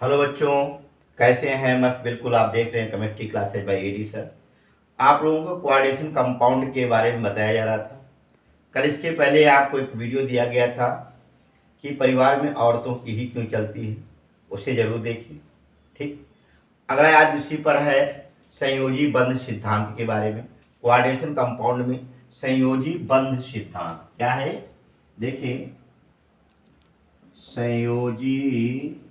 Hello बच्चों, कैसे हैं? मस्त बिल्कुल। आप देख रहे हैं chemistry classes by AD sir. आप लोगों को कोऑर्डिनेशन कंपाउंड के बारे में बताया जा रहा था। कल इसके पहले आपको एक वीडियो दिया गया था कि परिवार में औरतों की ही क्यों चलती है, उसे जरूर देखिए। ठीक, अगला आज उसी पर है संयोजी बंध सिद्धांत के बारे में। कोऑर्डिनेशन कंपाउंड में संयोजी बंध सिद्धांत क्या है? देखिए, संयोजी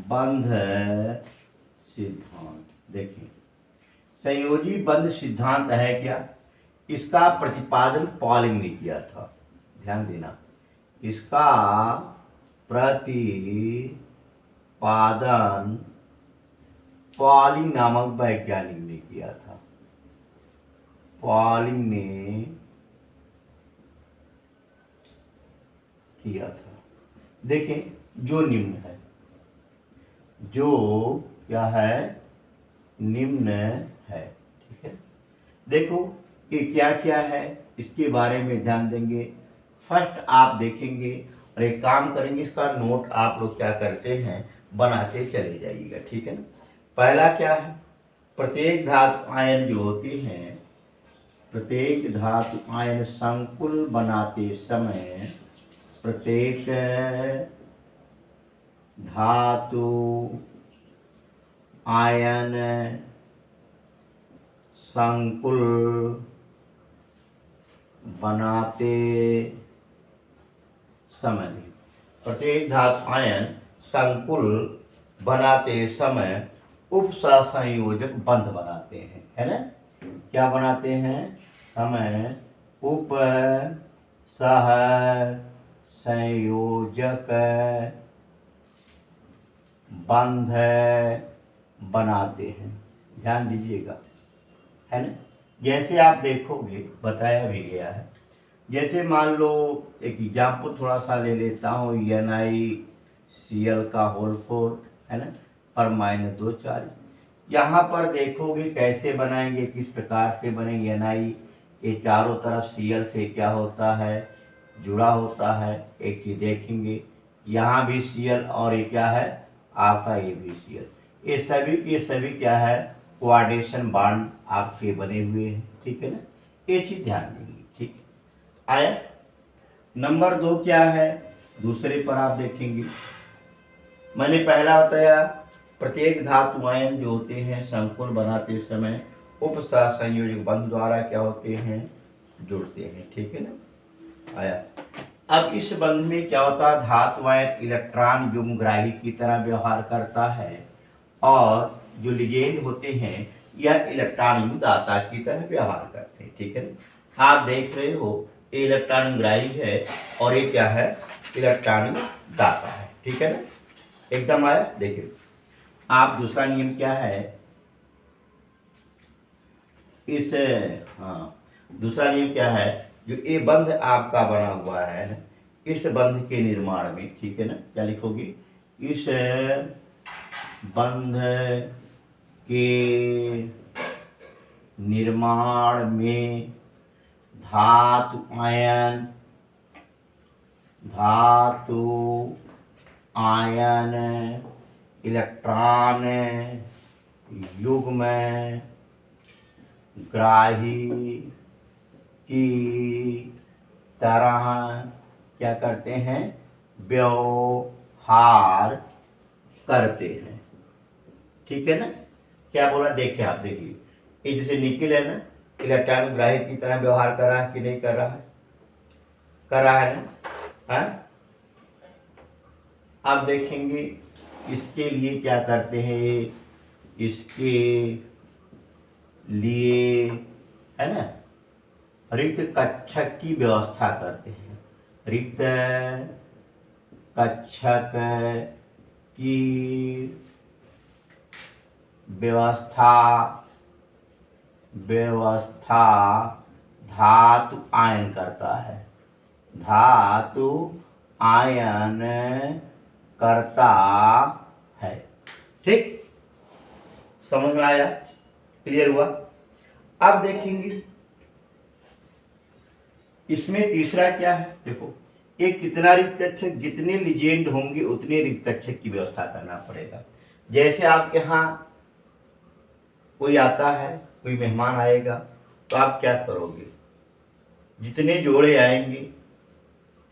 बंध सिद्धांत। देखिए, संयोजी बंध सिद्धांत है क्या? इसका प्रतिपादन पॉलिंग ने किया था। ध्यान देना, इसका प्रतिपादन पॉलिंग नामक वैज्ञानिक ने किया था। पॉलिंग ने किया था। देखें, जो निम्न है, जो क्या है, निम्न है। ठीक है, देखो ये क्या क्या है, इसके बारे में ध्यान देंगे। फर्स्ट आप देखेंगे और एक काम करेंगे, इसका नोट आप लोग क्या करते हैं, बनाते चले जाइएगा। ठीक है ना। पहला क्या है, प्रत्येक धातु आयन जो होती हैं, प्रत्येक धातु आयन संकुल बनाते समय प्रत्येक धातु आयन संकुल बनाते समय, प्रत्येक धातु आयन संकुल बनाते समय उपसहसंयोजक बंध बनाते हैं, है ना। क्या बनाते हैं? समय उप सह संयोजक बंध बनाते हैं। ध्यान दीजिएगा, है ना। जैसे आप देखोगे, बताया भी गया है। जैसे मान लो एक एग्जाम्पल थोड़ा सा ले लेता हूँ, NaCl का होल 4, है ना, पर -2 चार्ज। यहाँ पर देखोगे कैसे बनाएंगे, किस प्रकार से बनेंगे। Na ये चारों तरफ Cl से क्या होता है, जुड़ा होता है। एक चीज देखेंगे, यहाँ भी Cl और ये क्या है आपका, ये भी Cl। ये सभी के सभी क्या है, कोऑर्डिनेशन बॉन्ड आपके बने हुए हैं। ठीक है ना, ये चीज ध्यान देंगे। ठीक आया। नंबर 2 क्या है, दूसरे पर आप देखेंगे। मैंने पहला बताया, प्रत्येक धातु आयन जो होते हैं संकुल बनाते समय उपसहसंयोजक बंध द्वारा क्या होते हैं, जुड़ते हैं। ठीक है ना, आया। अब इस बंध में क्या होता है, धातु आयन इलेक्ट्रॉन युग्मग्राही की तरह व्यवहार करता है और जो लिगेंड होते हैं यह इलेक्ट्रॉन दाता की तरह व्यवहार करते हैं। ठीक है ना, आप देख रहे हो ये इलेक्ट्रॉन ग्राही है और ये क्या है, इलेक्ट्रॉन दाता है। ठीक है ना, एकदम आया। देखिए, आप दूसरा नियम क्या है इस, दूसरा नियम क्या है, जो ये बंध आपका बना हुआ है ना, इस बंध के निर्माण में, ठीक है ना, क्या लिखोगे, इस बंध के निर्माण में धातु आयन इलेक्ट्रॉन युग्म ग्राही की तरह क्या करते हैं, व्यवहार करते हैं। ठीक है ना, क्या बोला, देखिए आप देखिए, ये जैसे निकल है ना, इलेक्ट्रॉन ग्राही की तरह व्यवहार कर रहा है कि नहीं कर रहा है, कर रहा है ना, है? अब देखेंगे इसके लिए क्या करते हैं, इसके लिए, है ना, रिक्त कक्षक की व्यवस्था करते हैं। रिक्त कक्षक की व्यवस्था धातु आयन करता है, धातु आयन करता है। ठीक, समझ में आया, क्लियर हुआ। अब देखेंगे इसमें तीसरा क्या है, देखो एक कितना रिक्त कक्षक, जितने लीजेंड होंगे उतने रिक्त कक्षक की व्यवस्था करना पड़ेगा। जैसे आपके यहाँ कोई आता है, कोई मेहमान आएगा, तो आप क्या करोगे, जितने जोड़े आएंगे,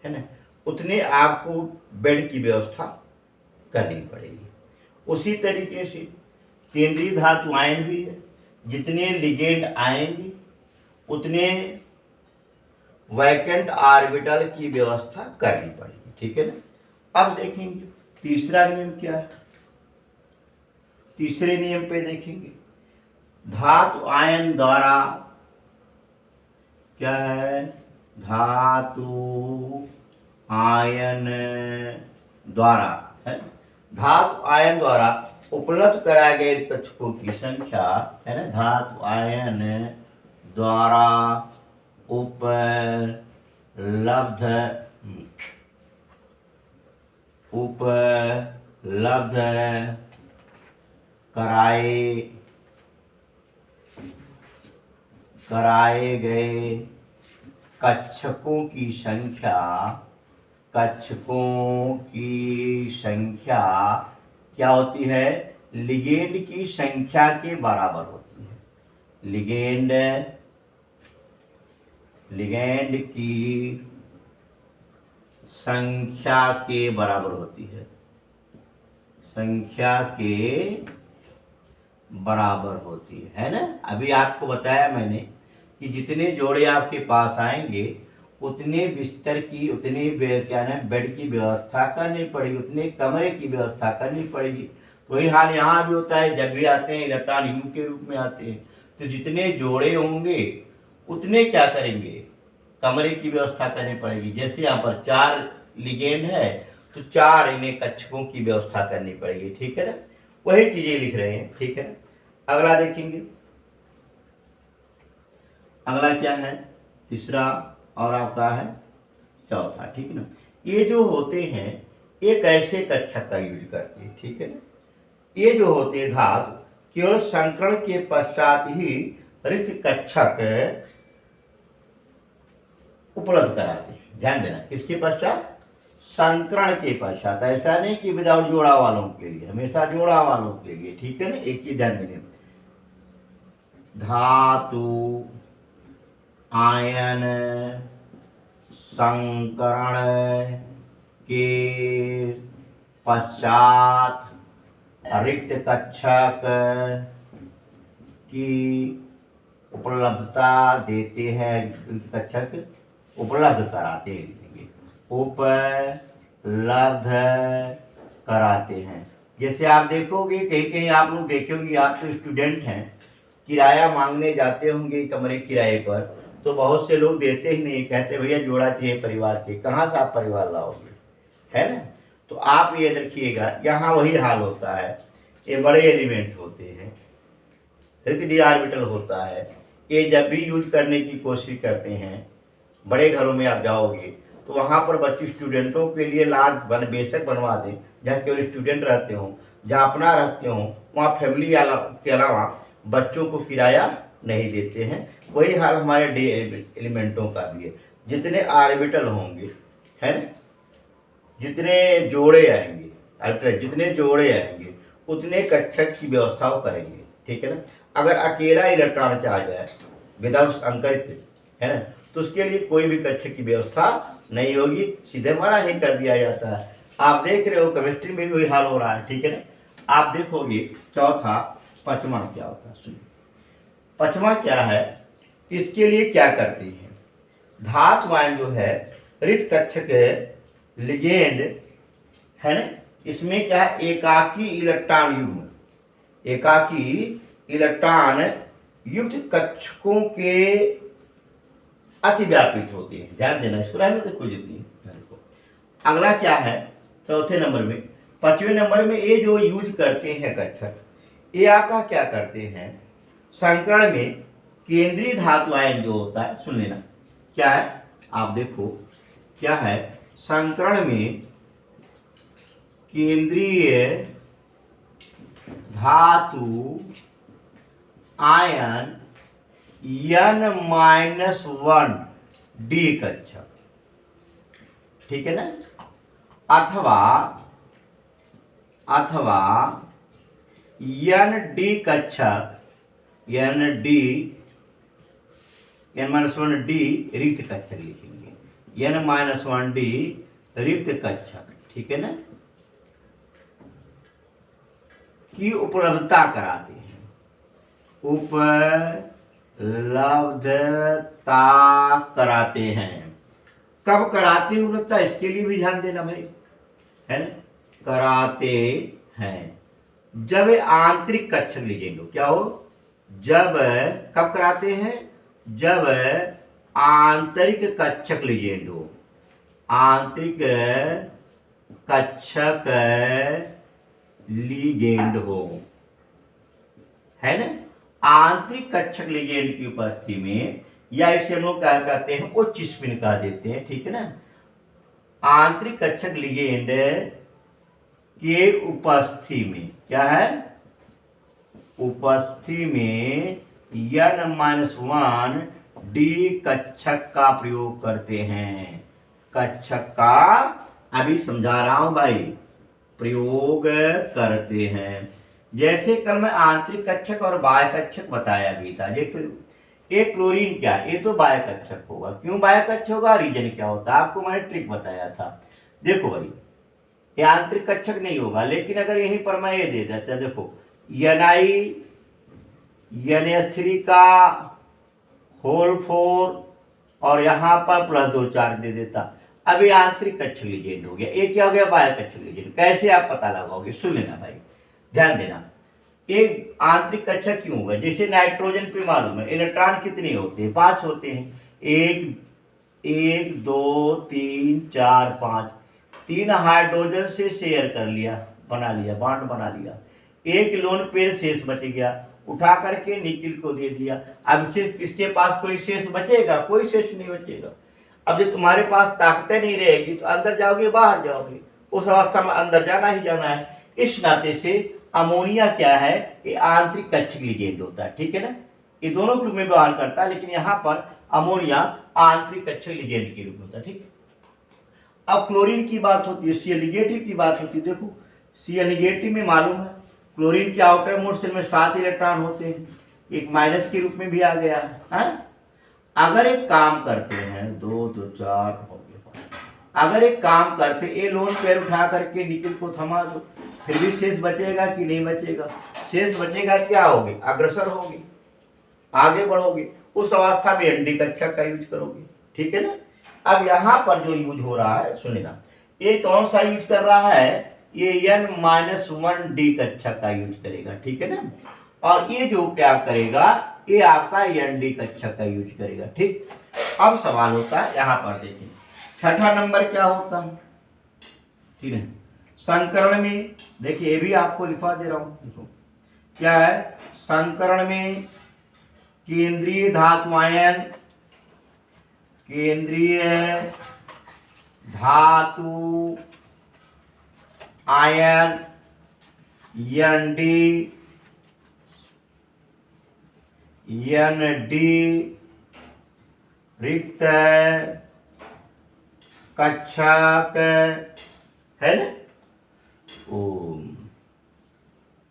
है ना, उतने आपको बेड की व्यवस्था करनी पड़ेगी। उसी तरीके से केंद्रीय धातु आयन भी है, जितने लिगेंड आएंगे उतने वैकेंट ऑर्बिटल की व्यवस्था करनी पड़ेगी, ठीक है ना। अब देखेंगे तीसरा नियम क्या है। तीसरे नियम पे देखेंगे, धातु आयन द्वारा क्या है, धातु आयन द्वारा है, धातु आयन द्वारा उपलब्ध कराए गए कक्षकों की संख्या, है ना, धातु आयन द्वारा उपलब्ध कराए गए कक्षकों की संख्या क्या होती है, लिगेंड की संख्या के बराबर होती है। लिगेंड की संख्या के बराबर होती है, संख्या के बराबर होती है ना। अभी आपको बताया मैंने कि जितने जोड़े आपके पास आएंगे उतने बिस्तर की, उतने क्या ना बेड की व्यवस्था करनी पड़ेगी, उतने कमरे की व्यवस्था करनी पड़ेगी। तो वही हाल यहाँ भी होता है, जब भी आते हैं इलेक्ट्रॉन यू के रूप में आते हैं, तो जितने जोड़े होंगे उतने क्या करेंगे, कमरे की व्यवस्था करनी पड़ेगी। जैसे यहाँ पर 4 लिगेंड है तो 4 इन्हें कक्षकों की व्यवस्था करनी पड़ेगी, ठीक है ना। वही चीजें लिख रहे हैं, ठीक है ना। अगला देखेंगे, अगला क्या है, तीसरा और आपका है चौथा, ठीक है ना। ये जो होते हैं एक ऐसे कक्षक का यूज करते हैं, ठीक है ना। ये जो होते हैं धातु केवल संकरण के पश्चात ही रिक्त कक्षक उपलब्ध कराते हैं। ध्यान देना, किसके पश्चात, संकरण के पश्चात। ऐसा नहीं कि विदाउट जोड़ा वालों के लिए, हमेशा जोड़ा वालों के लिए, ठीक है ना। एक ही ध्यान देंगे, धातु आयन संकरण के पश्चात रिक्त कक्षक की उपलब्धता देते हैं, रिक्त कक्षक उपलब्ध कराते हैं, उपलब्ध कराते हैं। जैसे आप देखोगे कहीं कहीं आप लोग देखोगे, आप तो स्टूडेंट हैं, किराया मांगने जाते होंगे कमरे किराए पर, तो बहुत से लोग देते ही नहीं, कहते भैया जोड़ा चाहिए परिवार के, कहाँ से आप परिवार लाओगे, है ना। तो आप ये रखिएगा, यहाँ वही हाल होता है। ये बड़े एलिमेंट होते हैं, डी ऑर्बिटल होता है, ये जब भी यूज करने की कोशिश करते हैं, बड़े घरों में आप जाओगे तो वहाँ पर बच्चे स्टूडेंटों के लिए लार्ज बेशक बनवा दें, जहाँ केवल स्टूडेंट रहते हों, जहाँ अपना रहते हों, वहाँ फैमिली के अलावा बच्चों को किराया नहीं देते हैं। वही हाल हमारे डी एलिमेंटों का भी है। जितने ऑर्बिटल होंगे, है ना, जितने जोड़े आएंगे, जितने जोड़े आएंगे उतने कक्षक की व्यवस्था करेंगे, ठीक है ना। अगर अकेला इलेक्ट्रॉन चार्ज है विदाउट संकरित, है ना, तो उसके लिए कोई भी कक्षक की व्यवस्था नहीं होगी, सीधे मना ही कर दिया जाता है। आप देख रहे हो केमिस्ट्री में भी वही हाल हो रहा है, ठीक है ना। आप देखोगे चौथा पांचवा क्या होता है, सुनिए पांचवा क्या है। इसके लिए क्या करते हैं, धातु आयन जो है रिक्त कक्षक लिगेंड, है ना, इसमें क्या है, एकाकी इलेक्ट्रॉन युग्म, एकाकी इलेक्ट्रॉन युक्त कक्षकों के अतिव्यापित होते हैं। ध्यान देना, इसको रहने तो कुछ नहीं। अगला क्या है, चौथे नंबर में, पांचवें नंबर में ये जो यूज करते हैं कक्षक, ये आपका क्या करते हैं, संकरण में केंद्रीय धातु आयन जो होता है, सुन लेना क्या है, आप देखो क्या है, संकरण में केंद्रीय धातु आयन N-1 डी कक्षक, ठीक है ना। अथवा अथवा ND कक्षक ND N-1D रिक्त कक्षक लिखेंगे, N-1D रिक्त कक्षक, ठीक है ना, की उपलब्धता कराते हैं, उपलब्धता कराते हैं। कब कराते हैं उपलब्धता, इसके लिए भी ध्यान देना भाई, है ना। कराते हैं जब आंतरिक कक्षक लिजेंड, क्या हो, जब, कब कराते हैं, जब आंतरिक कक्षक लिजेंड हो, आंतरिक कक्षक लिगेंड हो, है ना। आंतरिक कक्षक लिगेंड की उपस्थिति में, या इसे हम लोग क्या कहते हैं, उच्च स्पिन कह देते हैं, ठीक है ना। आंतरिक कक्षक लिगेंड के उपस्थिति में क्या है, उपस्थिति में N-1D कक्षक का प्रयोग करते हैं। कक्षक का अभी समझा रहा हूं भाई, प्रयोग करते हैं। जैसे कल मैं आंतरिक कक्षक और बाह्य कक्षक बताया भी था। देखो एक क्लोरीन क्या, ये तो बाह्य कक्षक होगा। क्यों बाह्य कक्षक होगा, रीजन क्या होता है, आपको मैंने ट्रिक बताया था। देखो भाई ये आंतरिक कक्षक नहीं होगा, लेकिन अगर यहीं पर मैं ये दे देता, देखो Na3 का होल 4 और यहाँ पर +2 चार्ज दे देता, अब ये आंतरिक कक्षक लिगेंड हो गया। ये क्या हो गया, बाह्य कक्षक लिगेंड। कैसे आप पता लगाओगे, सुन लेना भाई, ध्यान देना। एक आंतरिक कक्षक क्यों होगा, जैसे नाइट्रोजन पे मालूम है इलेक्ट्रॉन कितने होते हैं, 5 होते हैं। 1 2 3 4 5, 3 हाइड्रोजन से शेयर कर लिया, बना लिया, बॉन्ड बना लिया। एक लोन पेयर शेष बच गया, उठा करके निकिल को दे दिया। अब इसके पास कोई शेष बचेगा, कोई शेष नहीं बचेगा। अब जब तुम्हारे पास ताकतें नहीं रहेगी तो अंदर जाओगे बाहर जाओगे, उस अवस्था में अंदर जाना ही जाना है। इस नाते से अमोनिया क्या है, ये आंतरिक कक्षक लिगेंड होता है, ठीक है ना। ये दोनों के रूप में व्यवहार करता है, लेकिन यहाँ पर अमोनिया आंतरिक कक्षक लिगेंड के रूप में होता है, ठीक। अब क्लोरीन की बात होती है, Cl नेगेटिव की बात होती है। देखो Cl नेगेटिव में मालूम है क्लोरीन के आउटर मोड शेल में 7 इलेक्ट्रॉन होते हैं, एक माइनस के रूप में भी आ गया है। अगर एक काम करते हैं, 2 2 4 हो गया, अगर एक काम करते, ए लोन पेयर उठा करके निकिल को थमा दो, फिर भी शेष बचेगा कि नहीं बचेगा, शेष बचेगा, क्या होगी, अग्रसर होगी, आगे बढ़ोगे, उस अवस्था में ND कक्षक का यूज करोगे, ठीक है ना। अब यहाँ पर जो यूज हो रहा है सुनेना, ये कौन सा यूज कर रहा है, ये N-1D कक्षक का यूज करेगा, ठीक है ना। और ये जो क्या करेगा, ये आपका ND कक्षक का यूज करेगा, ठीक। अब सवाल होता है यहाँ पर देखिए, छठा नंबर क्या होता है, ठीक है। संकरण में देखिए, ये भी आपको लिखवा दे रहा हूं, देखो क्या है, संकरण में केंद्रीय धातु आयन, केंद्रीय धातु आयन ND रिक्त कक्षक, है ना।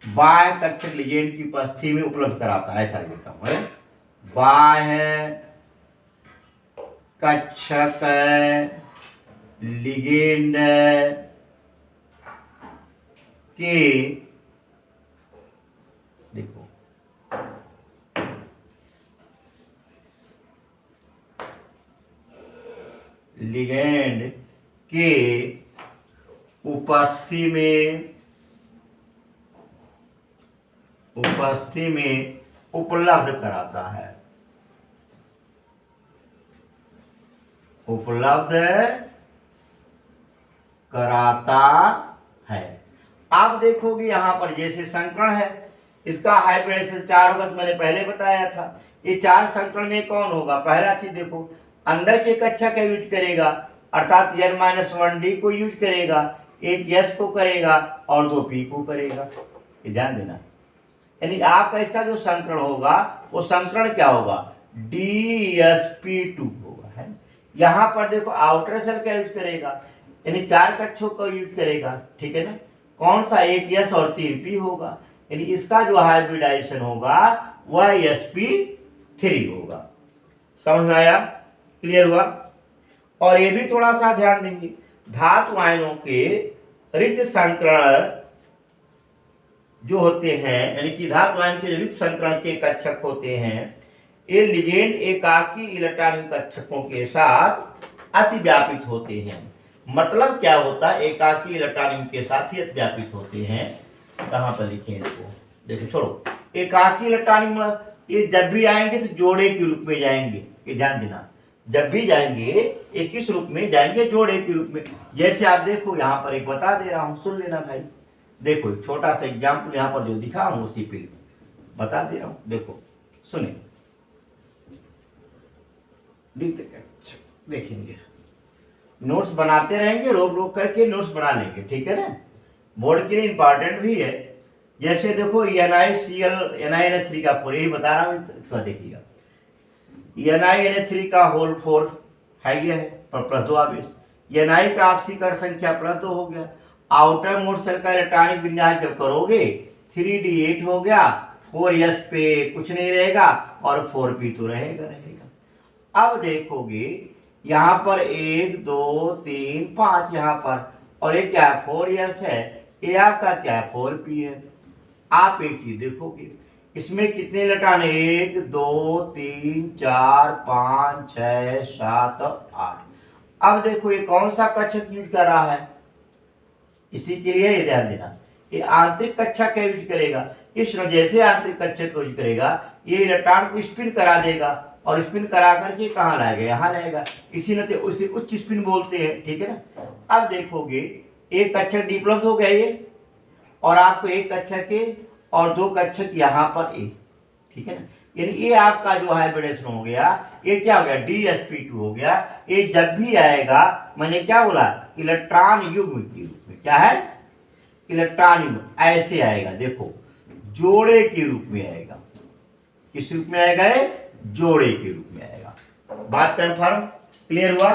बाह्य कक्षक लिगेंड की उपस्थिति में उपलब्ध कराता है, ऐसा लिखता हूं, है। बाह्य कक्षक लिगेंड के, देखो लिगेंड के उपस्थिति में उपलब्ध कराता है, उपलब्ध कराता है। आप देखोगे यहां पर जैसे संकरण है, इसका हाइब्रिडाइजेशन 4 होगा, तो मैंने पहले बताया था। ये 4 संकरण में कौन होगा, पहला चीज देखो, अंदर के कक्षक का यूज करेगा, अर्थात N-1D को यूज करेगा, एक S को करेगा और 2 P को करेगा, ये ध्यान देना। यानी आपका इसका जो संकरण होगा वो संकरण क्या होगा, DsP2 होगा, है। यहाँ पर देखो आउटर सेल का यूज करेगा, यानी 4 कक्षों का यूज करेगा, ठीक है ना। कौन सा, एक S और 3 P होगा, यानी इसका जो हाइब्रिडाइजेशन होगा वह sp3 होगा। समझ में आया, क्लियर हुआ। और ये भी थोड़ा सा ध्यान देंगे, धातु आयनों के रिक्त संकरण जो होते हैं, यानी कि धातु आयन के रिक्त संकरण के कक्षक होते हैं, ये लिगेंड एकाकी इलेक्ट्रॉनिक कक्षकों के साथ अतिव्यापित होते हैं। मतलब क्या होता है, एकाकी इलेक्ट्रॉनिक के साथ ही अतिव्यापित होते हैं। कहां पर लिखें इसको, देखो छोड़ो, एकाकी इलेक्ट्रॉनिक मतलब ये जब भी आएंगे तो जोड़े के रूप में जाएंगे, ये ध्यान देना, जब भी जाएंगे ये किस रूप में जाएंगे, जोड़े के रूप में। जैसे आप देखो यहाँ पर एक बता दे रहा हूं, सुन लेना भाई। देखो एक छोटा सा एग्जाम्पल यहाँ पर जो दिखा हूं उसी पे बता दे रहा हूं, देखो सुने, देखेंगे, नोट्स बनाते रहेंगे, रोक रोक करके नोट्स बना लेंगे, ठीक है ना, बोर्ड के लिए इंपॉर्टेंट भी है। जैसे देखो NiCl NiNH3 का 4, यही बता रहा हूँ, इसका देखिएगा, NiNH3 का होल 4 है, ये है प्लस 2 आवेश, Ni का ऑक्सीकरण संख्या प्लस 2 हो गया, आउटर मोड सेल का इलेक्ट्रॉनिक विन्यास जब करोगे 3d8 हो गया, 4s पे कुछ नहीं रहेगा और 4p तो रहेगा। अब देखोगे यहाँ पर 1 2 3 5 यहाँ पर, और ये क्या है, 4s है, ये आपका क्या है, 4p है। आप एक चीज देखोगे, इसमें कितने इलेक्ट्रॉन, 1 2 3 4 5 6 7 8। अब देखो ये कौन सा कक्षक यूज कर रहा है, इसी के लिए ये ध्यान देना, ये आंतरिक कक्षक का यूज करेगा। इस जैसे आंतरिक कक्षक को यूज करेगा, ये इलेक्ट्रॉन को स्पिन करा देगा, और स्पिन करा करके कहाँ लाएगा, यहाँ लाएगा, इसी ने उसे उच्च स्पिन बोलते हैं, ठीक है ना। अब देखोगे एक कक्षक डिप्लॉप हो गया ये, और आपको एक कक्षक के और 2 कक्षक यहाँ पर एक, ठीक है ना, यानी ये आपका जो हाइब्रिडेशन हो गया, ये क्या हो गया, DsP2 हो गया। ये जब भी आएगा, मैंने क्या बोला, इलेक्ट्रॉन युग्म के रूप में, क्या है, इलेक्ट्रॉन युग्म ऐसे आएगा, देखो जोड़े के रूप में आएगा। किस रूप में आएगा, जोड़े के रूप में आएगा। बात कन्फर्म, क्लियर हुआ,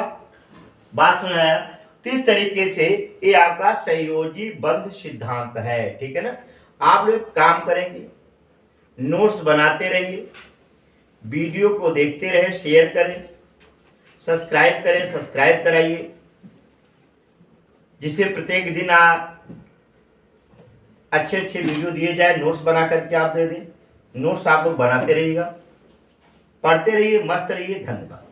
बात समझ आया। तो इस तरीके से ये आपका संयोजी बंध सिद्धांत है, ठीक है ना। आप लोग काम करेंगे, नोट्स बनाते रहिए, वीडियो को देखते रहे, शेयर करें, सब्सक्राइब करें, सब्सक्राइब कराइए, जिससे प्रत्येक दिन आप अच्छे अच्छे वीडियो दिए जाए, नोट्स बना करके आप दे दें। नोट्स आप लोग बनाते रहिएगा, पढ़ते रहिए, मस्त रहिए। धन्यवाद।